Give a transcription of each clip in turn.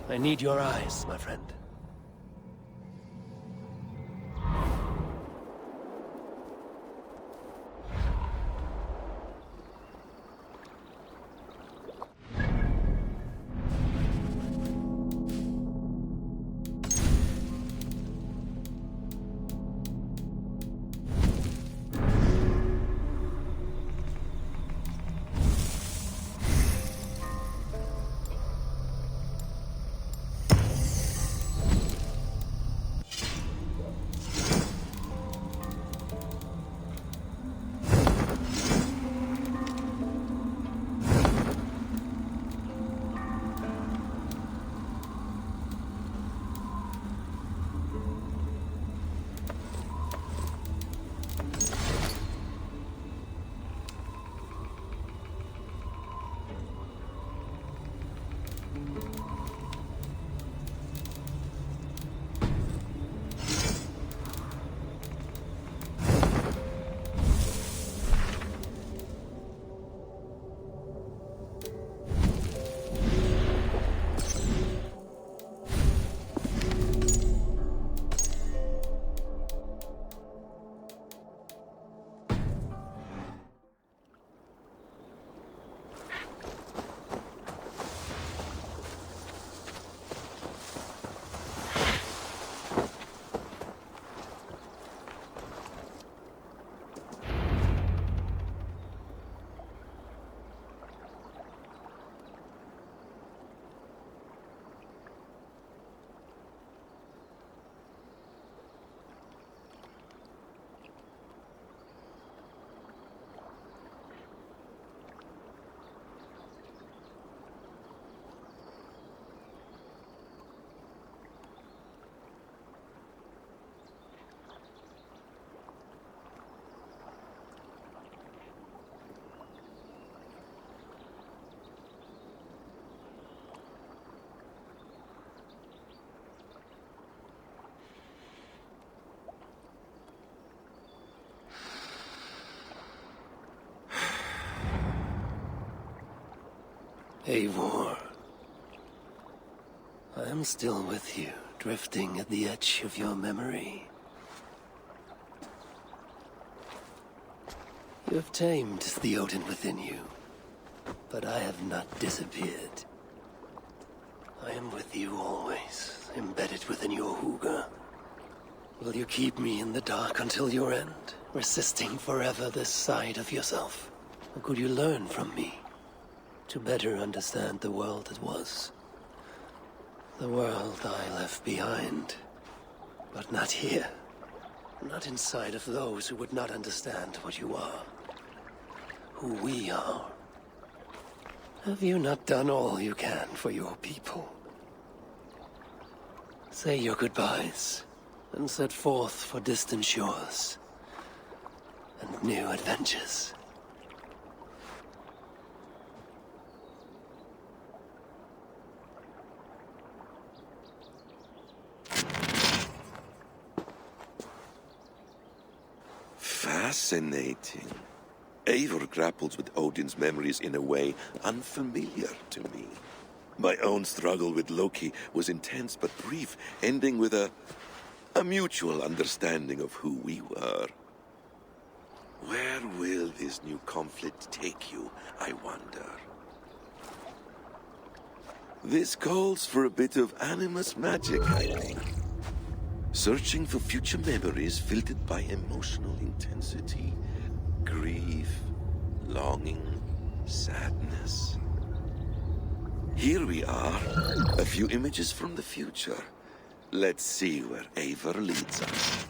I need your eyes, my friend. Eivor, I am still with you, drifting at the edge of your memory. You have tamed the Odin within you, but I have not disappeared. I am with you always, embedded within your hooga. Will you keep me in the dark until your end, resisting forever this side of yourself? Or could you learn from me? To better understand the world that was. The world I left behind. But not here. Not inside of those who would not understand what you are. Who we are. Have you not done all you can for your people? Say your goodbyes, and set forth for distant shores. And new adventures. Fascinating. Eivor grapples with Odin's memories in a way unfamiliar to me. My own struggle with Loki was intense but brief, ending with a mutual understanding of who we were. Where will this new conflict take you, I wonder? This calls for a bit of animus magic, I think. Searching for future memories filtered by emotional intensity, grief, longing, sadness. Here we are, a few images from the future. Let's see where Eivor leads us.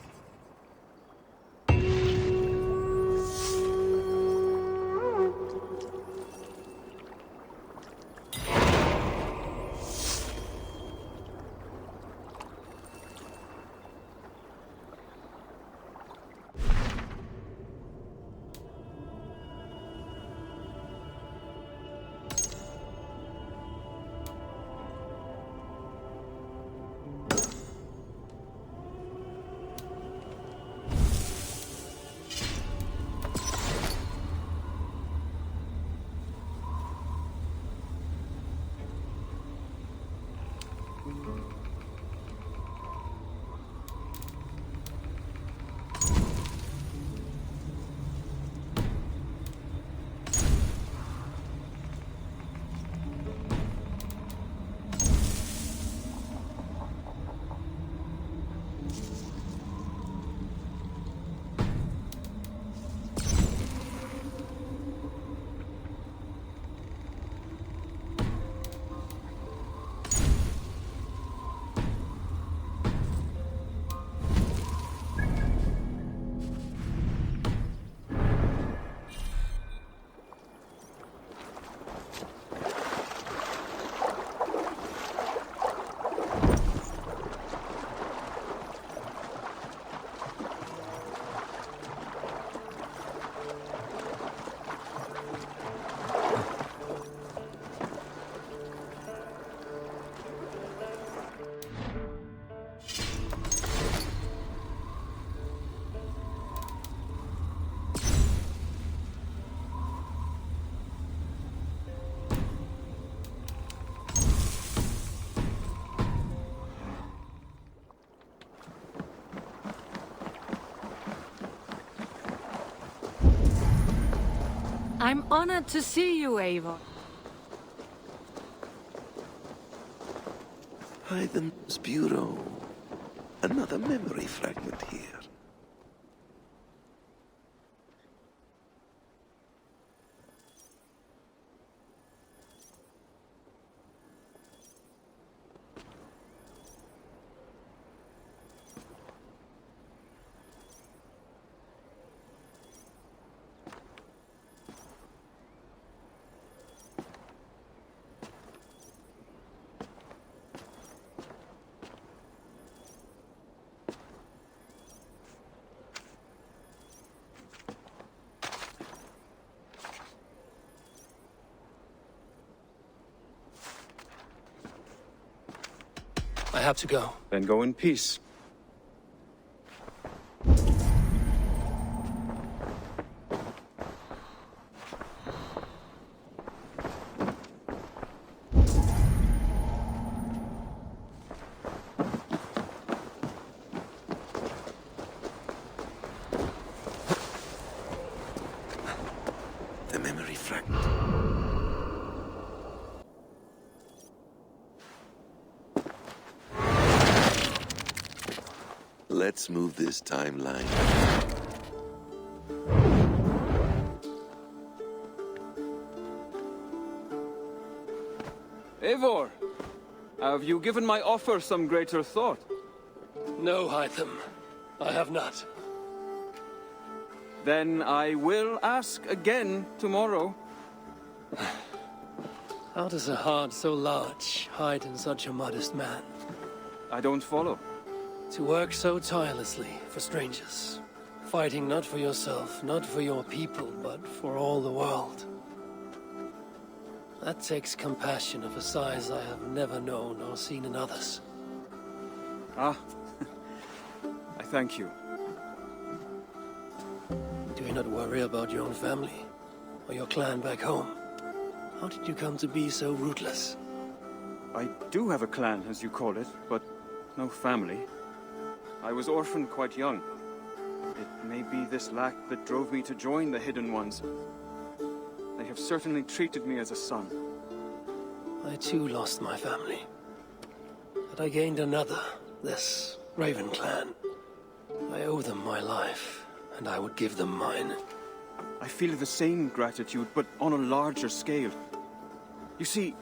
I'm honored to see you, Eivor. Hytham's Bureau. Another memory fragment here. I have to go. Then go in peace. The memory fragment. Let's move this timeline. Eivor! Have you given my offer some greater thought? No, Hytham. I have not. Then I will ask again tomorrow. How does a heart so large hide in such a modest man? I don't follow. To work so tirelessly for strangers. Fighting not for yourself, not for your people, but for all the world. That takes compassion of a size I have never known or seen in others. Ah, I thank you. Do you not worry about your own family? Or your clan back home? How did you come to be so rootless? I do have a clan, as you call it, but no family. I was orphaned quite young. It may be this lack that drove me to join the Hidden Ones. They have certainly treated me as a son. I too lost my family. But I gained another, this Raven clan. I owe them my life, and I would give them mine. I feel the same gratitude, but on a larger scale. You see,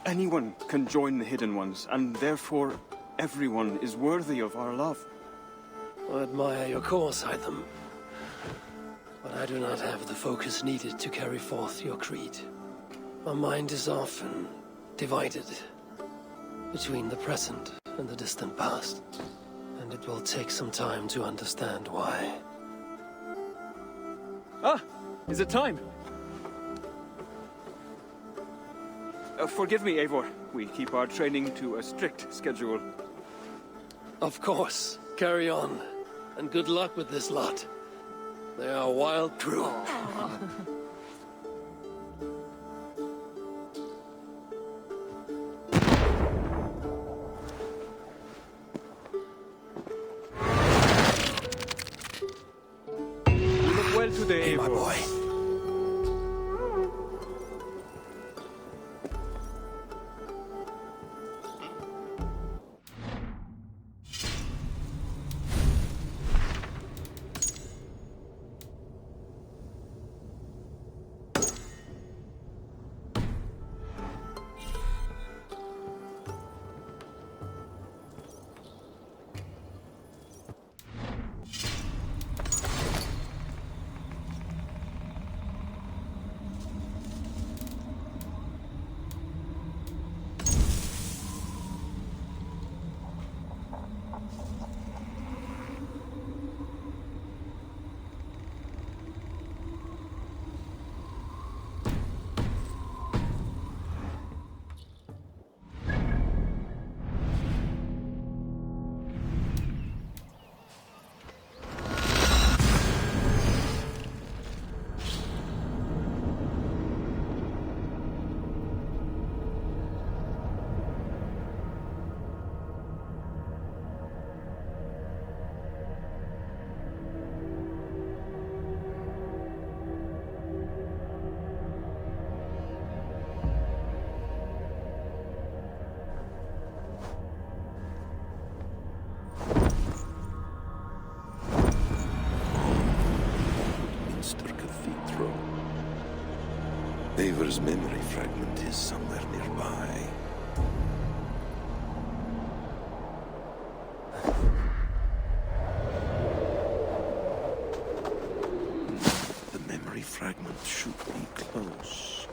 anyone can join the Hidden Ones, and therefore everyone is worthy of our love. I admire your cause, Hytham. But I do not have the focus needed to carry forth your creed. My mind is often divided between the present and the distant past. And it will take some time to understand why. Ah! Is it time? Forgive me, Eivor. We keep our training to a strict schedule. Of course. Carry on. And good luck with this lot. They are a wild crew. You look well today, Hey, my Eivor. boy. fragment is somewhere nearby. The memory fragment should be close.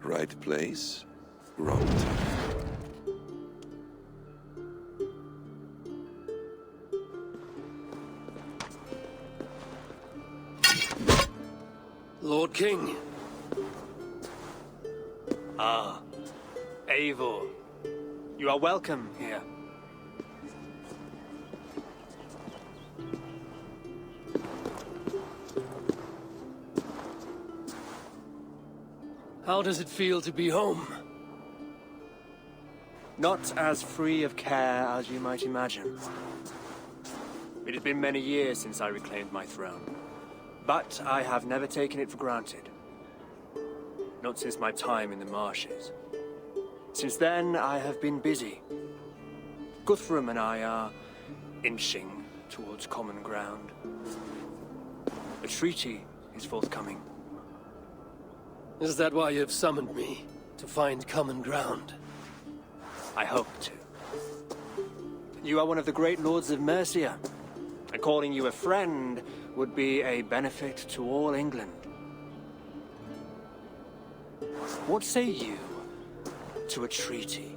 Right place, wrong time. Lord King. Ah, Eivor. You are welcome here. How does it feel to be home? Not as free of care as you might imagine. It has been many years since I reclaimed my throne, but I have never taken it for granted. Not since my time in the marshes. Since then, I have been busy. Guthrum and I are inching towards common ground. A treaty is forthcoming. Is that why you have summoned me? To find common ground? I hope to. You are one of the great lords of Mercia, and calling you a friend would be a benefit to all England. What say you to a treaty,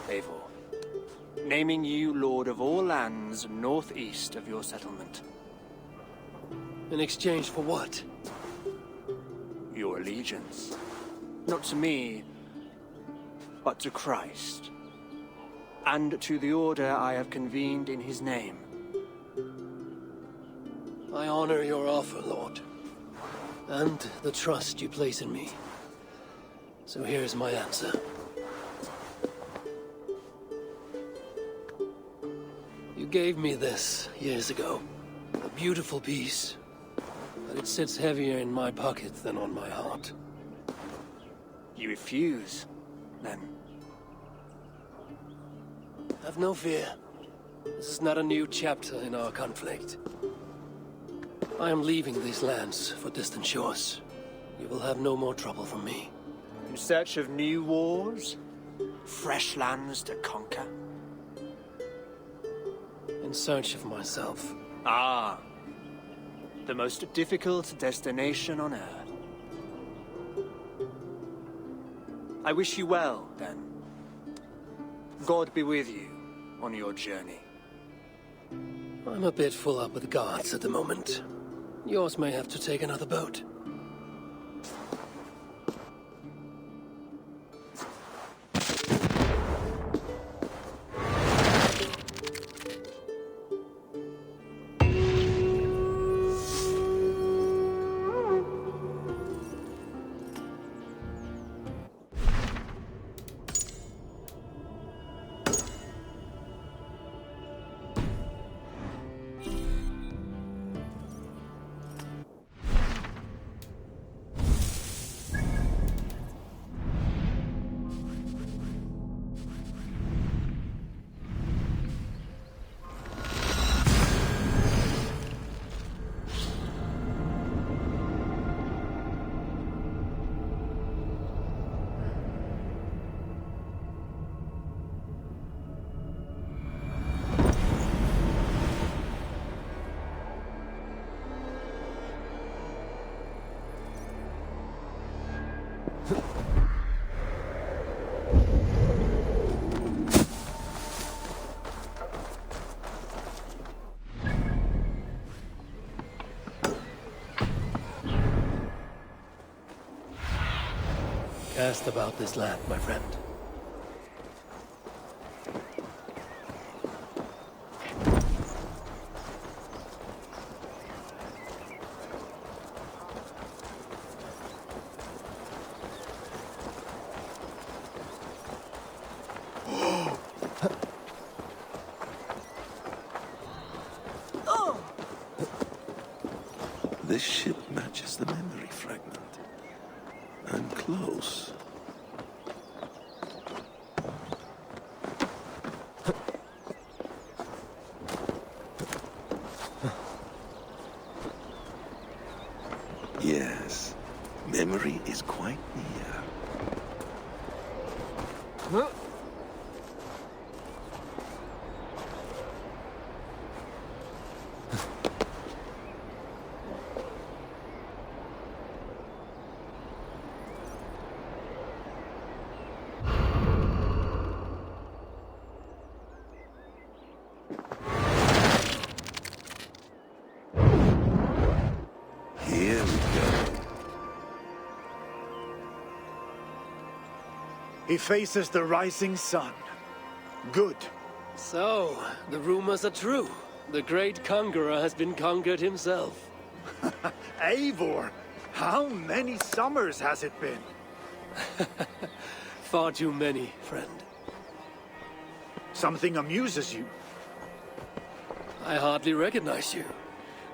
Eivor, naming you lord of all lands northeast of your settlement? In exchange for what? Your allegiance. Not to me, but to Christ. And to the order I have convened in his name. I honor your offer, Lord. And the trust you place in me. So here's my answer. You gave me this years ago. A beautiful piece. But it sits heavier in my pocket than on my heart. You refuse, then? Have no fear. This is not a new chapter in our conflict. I am leaving these lands for distant shores. You will have no more trouble from me. In search of new wars? Fresh lands to conquer? In search of myself. Ah. The most difficult destination on Earth. I wish you well, then. God be with you on your journey. I'm a bit full up with guards at the moment. Yours may have to take another boat. Cast about this land, my friend. This ship matches the memory fragment. I'm close. Yes, memory is quite near. Huh? Here we go. He faces the rising sun. Good. So, the rumors are true. The great conqueror has been conquered himself. Eivor, how many summers has it been? Far too many, friend. Something amuses you. I hardly recognize you.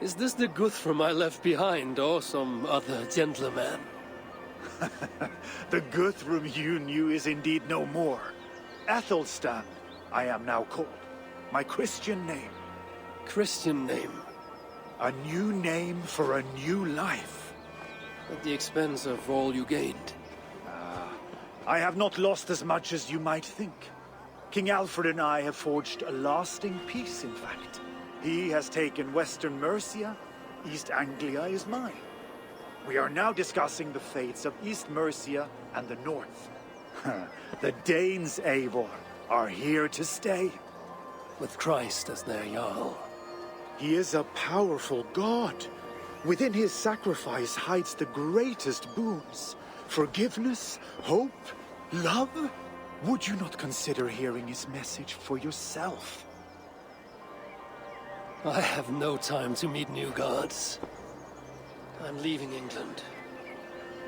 Is this the Guthrum I left behind, or some other gentleman? The Guthrum you knew is indeed no more. Aethelstan, I am now called. My Christian name. Christian name, A new name for a new life. at the expense of all you gained. I have not lost as much as you might think. King Aelfred and I have forged a lasting peace, in fact. He has taken Western Mercia, East Anglia is mine. We are now discussing the fates of East Mercia and the North. The Danes, Eivor, are here to stay. With Christ as their Jarl. He is a powerful god. Within his sacrifice hides the greatest boons. Forgiveness, hope, love. Would you not consider hearing his message for yourself? I have no time to meet new gods. I'm leaving England.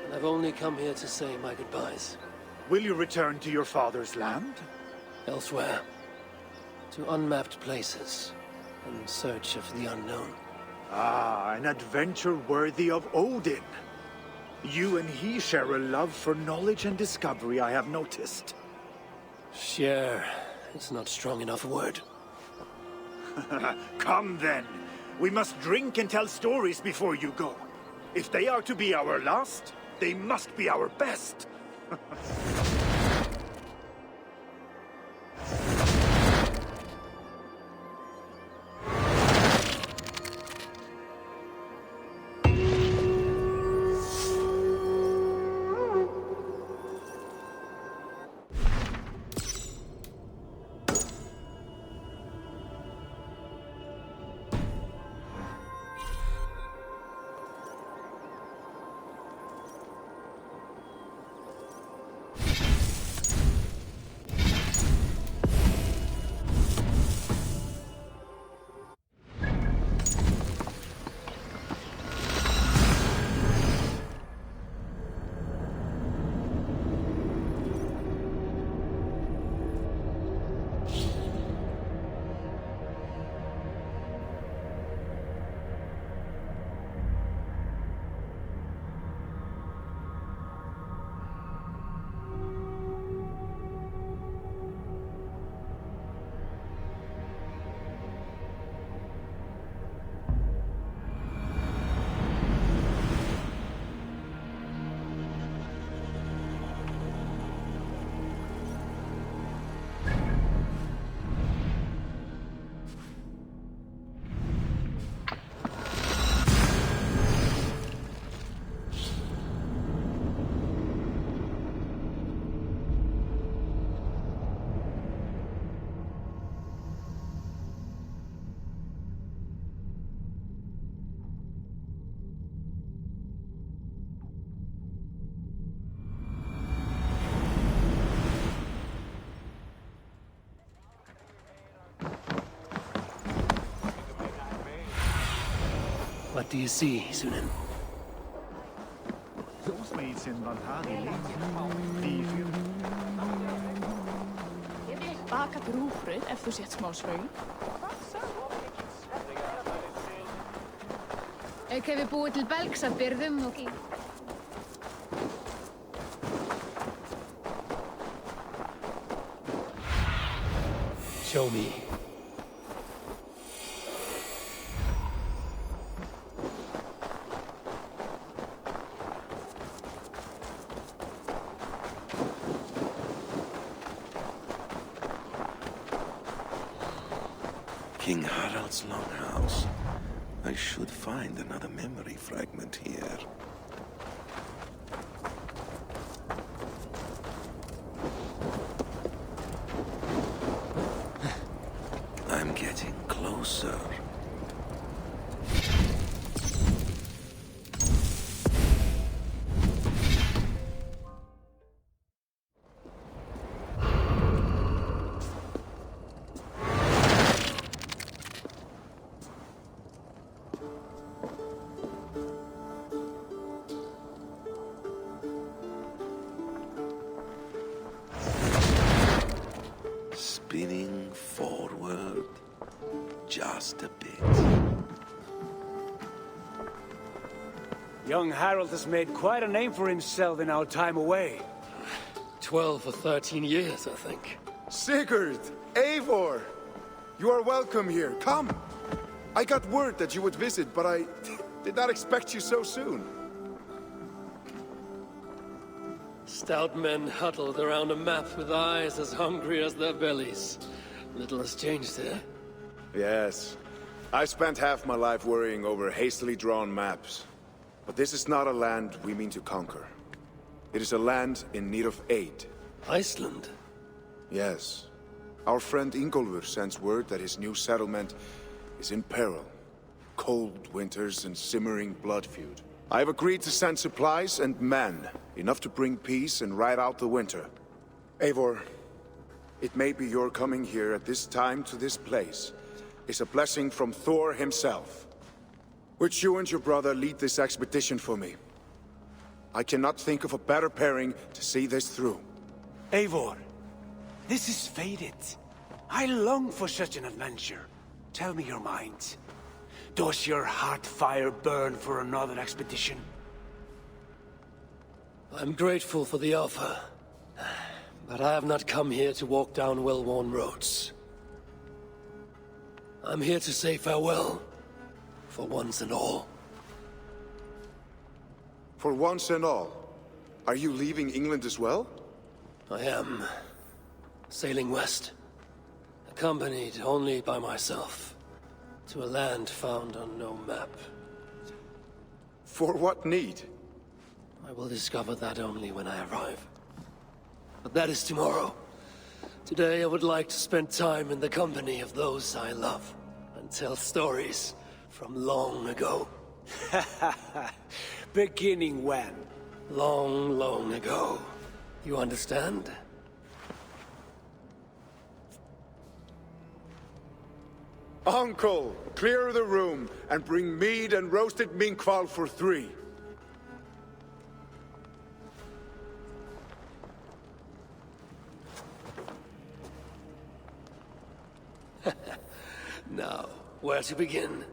And I've only come here to say my goodbyes. Will you return to your father's land? Elsewhere. To unmapped places. In search of the unknown. Ah, an adventure worthy of Odin. You and he share a love for knowledge and discovery, I have noticed. Share is not strong enough a word. Come then. We must drink and tell stories before you go. If they are to be our last, they must be our best. What do you see, Sunan? Those maids in Valhalla. Baka grúfrið ef þú sett smá svöng. Auk hefur búið til belgs af byrðum og Show me. King Harald's longhouse. I should find another memory fragment here. I'm getting closer. Spinning forward just a bit. Young Harold has made quite a name for himself in our time away. 12 or 13 years, I think. Sigurd! Eivor! You are welcome here. Come! I got word that you would visit, but I did not expect you so soon. Stout men huddled around a map with eyes as hungry as their bellies. Little has changed there. Yes. I spent half my life worrying over hastily drawn maps. But this is not a land we mean to conquer. It is a land in need of aid. Iceland? Yes. Our friend Ingólfur sends word that his new settlement is in peril. Cold winters and simmering blood feud. I have agreed to send supplies and men, enough to bring peace and ride out the winter. Eivor, it may be your coming here at this time to this place is a blessing from Thor himself. Would you and your brother lead this expedition for me? I cannot think of a better pairing to see this through. Eivor, this is fated. I long for such an adventure. Tell me your mind. Does your heart fire burn for another expedition? I'm grateful for the offer. But I have not come here to walk down well-worn roads. I'm here to say farewell. For once and all. For once and all? Are you leaving England as well? I am. Sailing west. Accompanied only by myself. To a land found on no map. For what need? I will discover that only when I arrive. But that is tomorrow. Today I would like to spend time in the company of those I love. And tell stories from long ago. Beginning when? Long, long ago. You understand? Uncle, clear the room and bring mead and roasted minkwal for 3. Now, where to begin?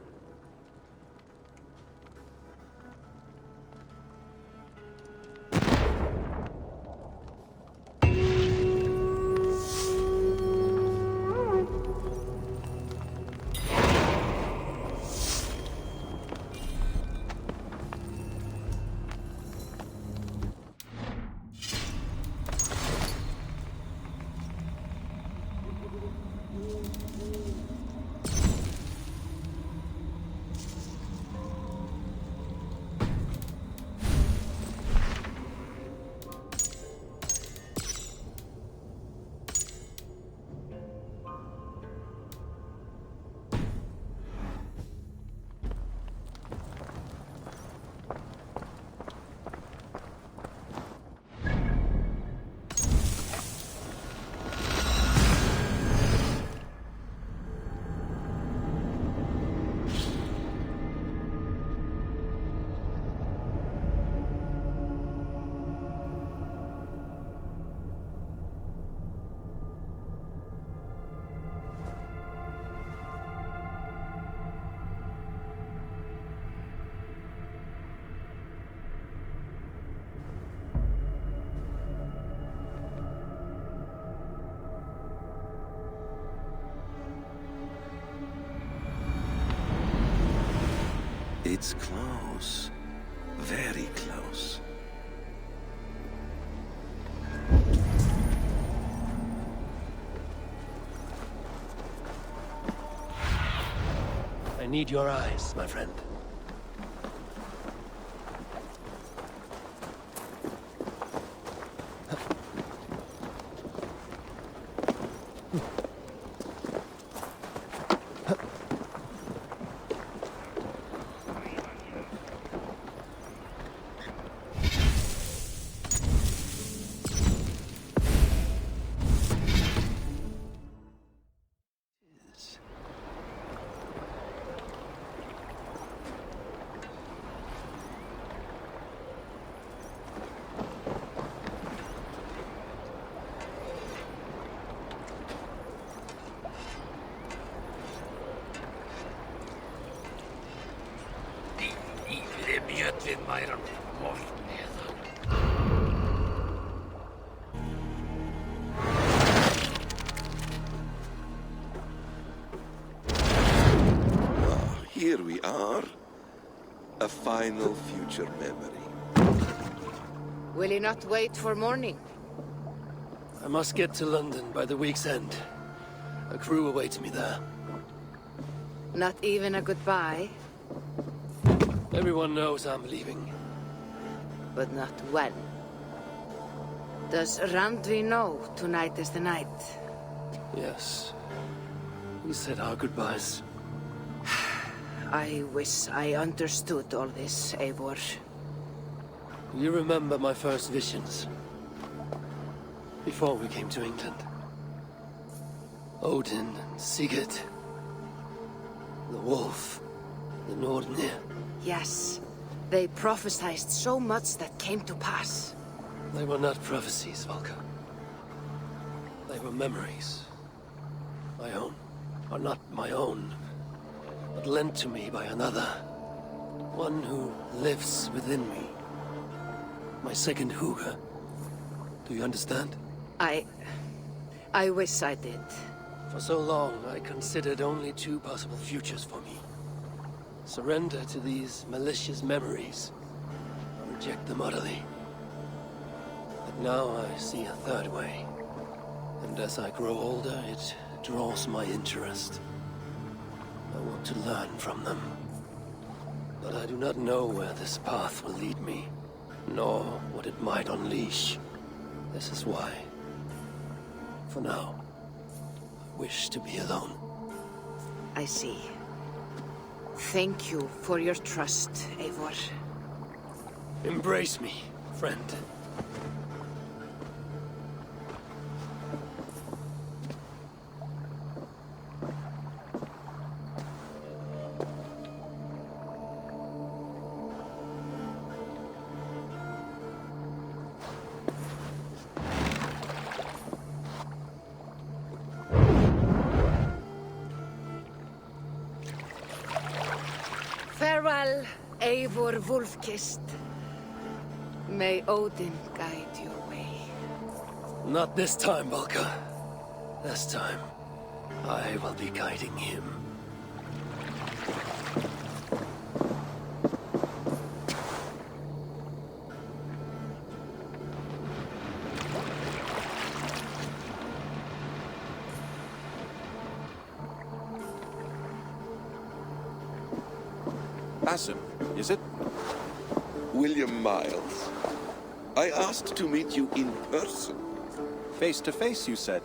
It's close. Very close. I need your eyes, my friend. Here we are. A final future memory. Will you not wait for morning? I must get to London by the week's end. A crew awaits me there. Not even a goodbye, Everyone knows I'm leaving. but not when. Does Randvi know tonight is the night? Yes. We said our goodbyes. I wish I understood all this, Eivor. You remember my first visions? Before we came to England. Odin and Sigurd. The wolf. The Nordnir. Yes, they prophesied so much that came to pass. They were not prophecies, Valka. They were memories. My own. Or not my own, but lent to me by another. One who lives within me. My second Huga. Do you understand? I wish I did. For so long, I considered only two possible futures for me. Surrender to these malicious memories, or reject them utterly. But now I see a third way. And as I grow older, it draws my interest. I want to learn from them. But I do not know where this path will lead me, nor what it might unleash. This is why, for now, I wish to be alone. I see. Thank you for your trust, Eivor. Embrace me, friend. Farewell, Eivor Wolfkist. May Odin guide your way. Not this time, Valka. This time, I will be guiding him. Basim, is it? William Miles. I asked to meet you in person. Face to face, you said.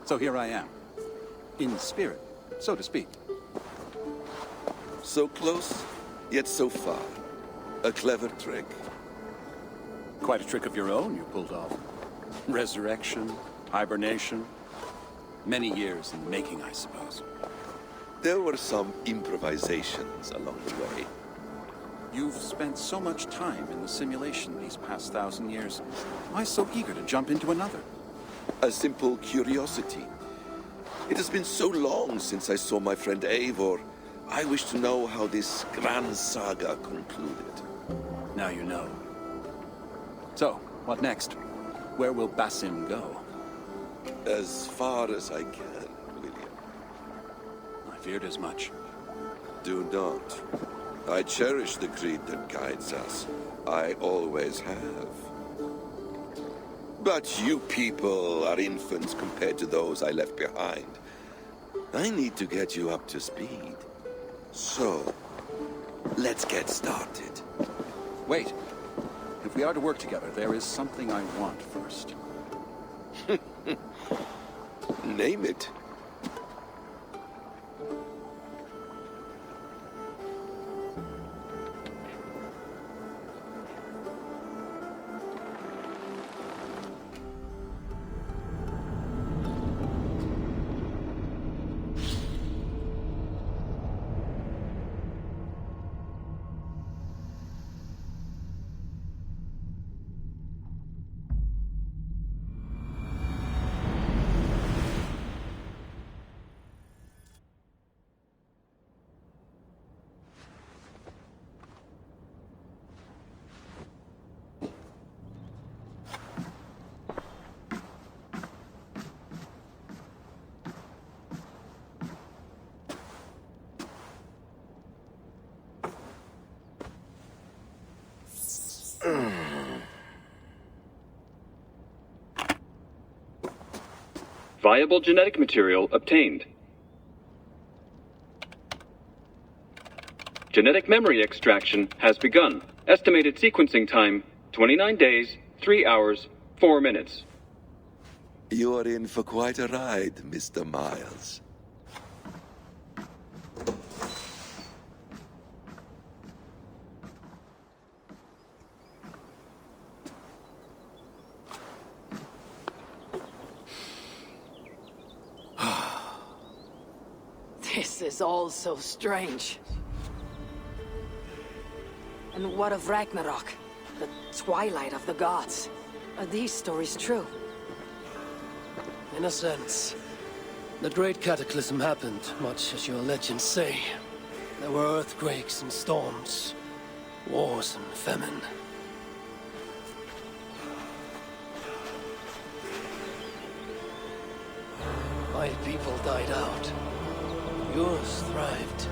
So here I am. In spirit, so to speak. So close, yet so far. A clever trick. Quite a trick of your own you pulled off. Resurrection, hibernation. Many years in making, I suppose. There were some improvisations along the way. You've spent so much time in the simulation these past 1,000 years. Why so eager to jump into another? A simple curiosity. It has been so long since I saw my friend Eivor. I wish to know how this grand saga concluded. Now you know. So, what next? Where will Basim go? As far as I can, William. I feared as much. Do not. I cherish the creed that guides us. I always have. But you people are infants compared to those I left behind. I need to get you up to speed. So, let's get started. Wait. If we are to work together, there is something I want first. Name it. Viable genetic material obtained. Genetic memory extraction has begun. Estimated sequencing time, 29 days, 3 hours, 4 minutes. You're in for quite a ride, Mr. Miles. This is all so strange. And what of Ragnarok? The twilight of the gods? Are these stories true? In a sense. The great cataclysm happened, much as your legends say. There were earthquakes and storms, wars and famine. My people died out. Yours thrived.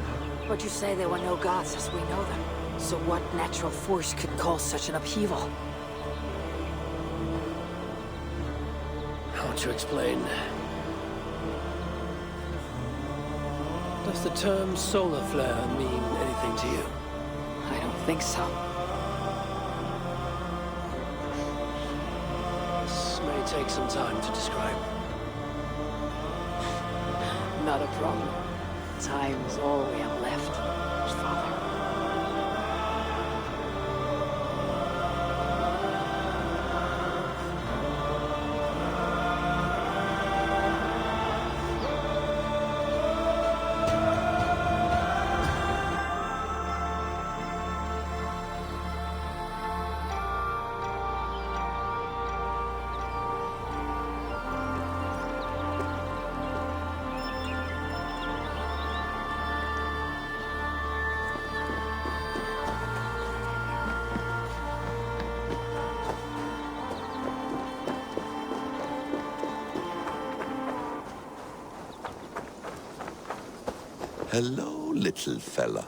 But you say there were no gods as we know them. So what natural force could cause such an upheaval? How to explain? Does the term solar flare mean anything to you? I don't think so. This may take some time to describe. Not a problem. Time is all we have left, Father. Hello, little fella.